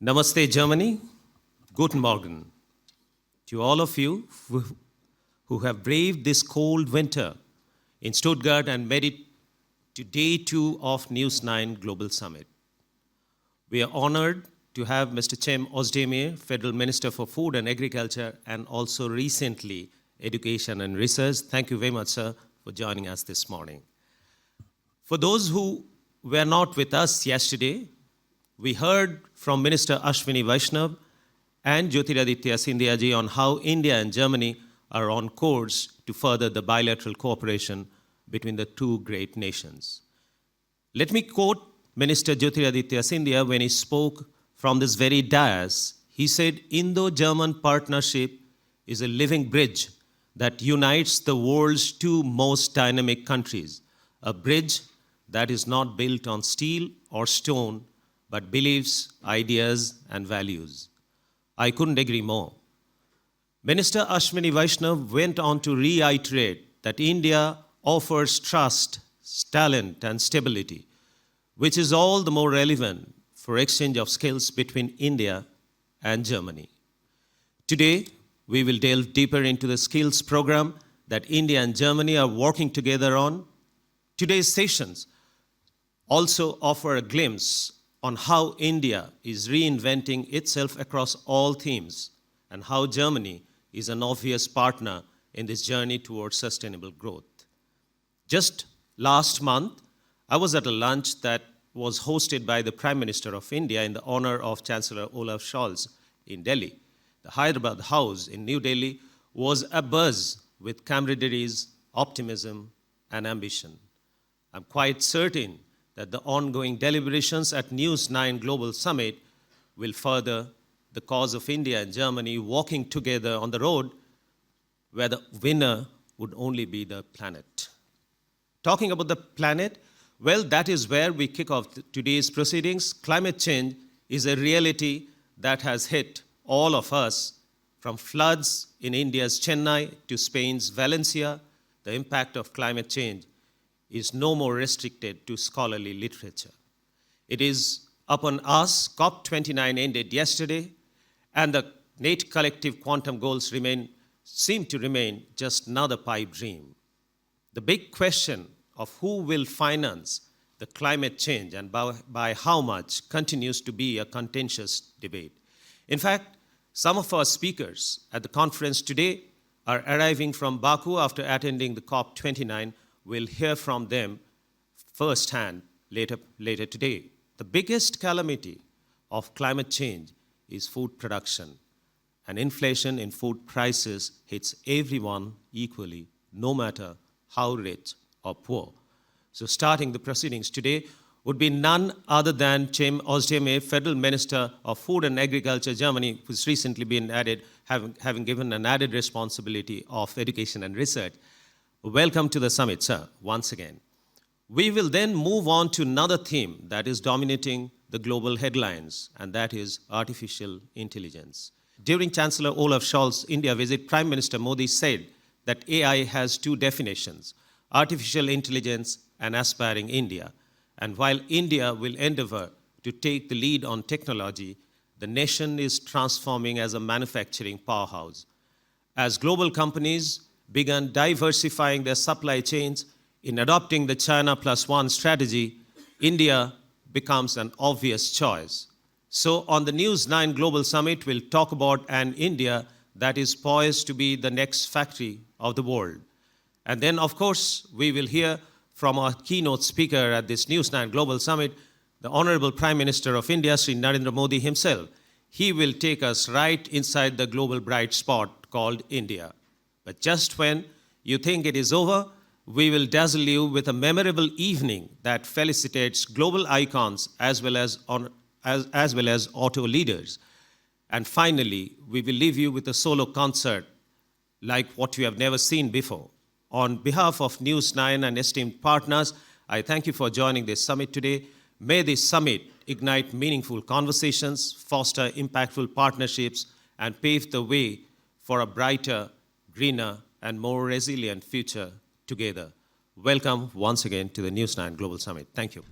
Namaste, Germany. Guten Morgen. To all of you who have braved this cold winter in Stuttgart and made it to day 2 of News9 Global Summit. We are honored to have Mr. Cem Özdemir, Federal Minister for Food and Agriculture, and also recently Education and Research. Thank you very much, sir, for joining us this morning. For those who were not with us yesterday, we heard from Minister Ashwini Vaishnav and Jyotiraditya Scindia ji on how India and Germany are on course to further the bilateral cooperation between the two great nations. Let me quote Minister Jyotiraditya Scindia when he spoke from this very dais. He said, Indo-German partnership is a living bridge that unites the world's two most dynamic countries, a bridge that is not built on steel or stone, but beliefs, ideas, and values. I couldn't agree more. Minister Ashwini Vaishnav went on to reiterate that India offers trust, talent, and stability, which is all the more relevant for exchange of skills between India and Germany. Today, we will delve deeper into the skills program that India and Germany are working together on. Today's sessions also offer a glimpse on how India is reinventing itself across all themes and how Germany is an obvious partner in this journey towards sustainable growth. Just last month, I was at a lunch that was hosted by the Prime Minister of India in the honor of Chancellor Olaf Scholz in Delhi. The Hyderabad House in New Delhi was abuzz with camaraderie, optimism, and ambition. I'm quite certain that the ongoing deliberations at News9 Global Summit will further the cause of India and Germany walking together on the road where the winner would only be the planet. Talking about the planet, well, that is where we kick off today's proceedings. Climate change is a reality that has hit all of us, from floods in India's Chennai to Spain's Valencia. The impact of climate change is no more restricted to scholarly literature. It is upon us. COP29 ended yesterday, and the net collective quantum goals seem to remain just another pipe dream. The big question of who will finance the climate change and by how much continues to be a contentious debate. In fact, some of our speakers at the conference today are arriving from Baku after attending the COP29. We'll hear from them firsthand later today. The biggest calamity of climate change is food production, and inflation in food prices hits everyone equally, no matter how rich or poor. So starting the proceedings today would be none other than Cem Özdemir, Federal Minister of Food and Agriculture, Germany, who's recently been added, having given an added responsibility of education and research. Welcome to the summit, sir, once again. We will then move on to another theme that is dominating the global headlines, and that is artificial intelligence. During Chancellor Olaf Scholz's India visit, Prime Minister Modi said that AI has two definitions: artificial intelligence and aspiring India. And while India will endeavor to take the lead on technology, the nation is transforming as a manufacturing powerhouse. As global companies began diversifying their supply chains in adopting the China Plus One strategy, India becomes an obvious choice. So on the News9 Global Summit, we'll talk about an India that is poised to be the next factory of the world. And then, of course, we will hear from our keynote speaker at this News9 Global Summit, the Honorable Prime Minister of India, Sri Narendra Modi himself. He will take us right inside the global bright spot called India. But just when you think it is over, we will dazzle you with a memorable evening that felicitates global icons as well as auto leaders. And finally, we will leave you with a solo concert like what you have never seen before. On behalf of News9 and esteemed partners, I thank you for joining this summit today. May this summit ignite meaningful conversations, foster impactful partnerships, and pave the way for a brighter, greener, and more resilient future together. Welcome once again to the News9 Global Summit. Thank you.